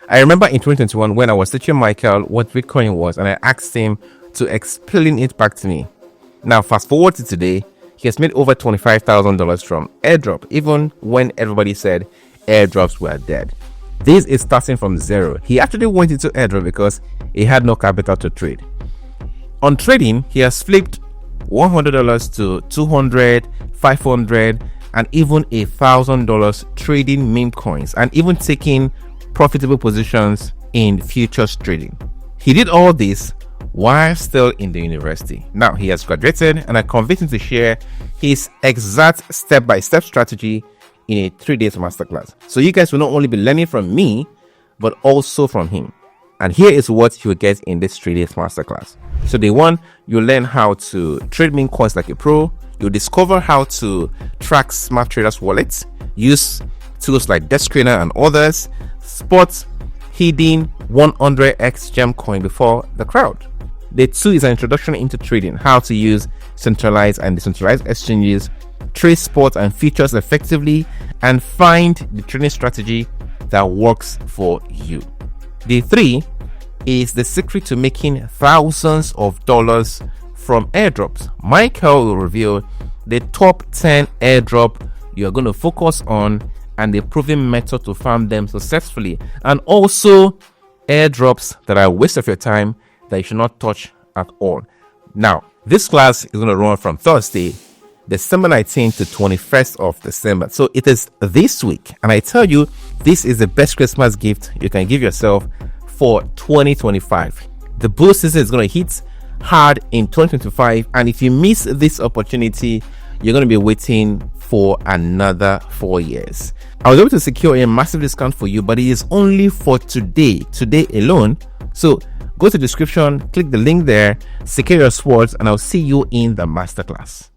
I remember in 2021 when I was teaching Michael what Bitcoin was, and I asked him to explain it back to me. Now, fast forward to today, he has made over $25,000 from Airdrop, even when everybody said airdrops were dead. This is starting from zero. He actually went into Airdrop because he had no capital to trade. On trading, he has flipped $100 to $200, $500, and even $1,000 trading meme coins, and even taking profitable positions in futures trading. He did all this while still in the university. Now he has graduated, and I convinced him to share his exact step-by-step strategy in a 3-day masterclass. So you guys will not only be learning from me, but also from him. And here is what you will get in this 3-day masterclass. So day one, you'll learn how to trade meme coins like a pro. You'll discover how to track smart traders' wallets, use tools like Descreener and others, spot hidden 100x gem coin before the crowd. Day two is an introduction into trading, how to use centralized and decentralized exchanges, trade spot and futures effectively, and find the trading strategy that works for you. Day three is the secret to making thousands of dollars from airdrops. Michael will reveal the top 10 airdrop you're going to focus on and the proven method to farm them successfully, and also airdrops that are a waste of your time that you should not touch at all. Now, this class is going to run from Thursday, December 19th to 21st of December. So it is this week, and I tell you, this is the best Christmas gift you can give yourself for 2025. The bull season is going to hit hard in 2025, and if you miss this opportunity, you're going to be waiting for another 4 years. I was able to secure a massive discount for you, but it is only for today alone. So go to the description, click the link there, secure your swords, and I'll see you in the masterclass.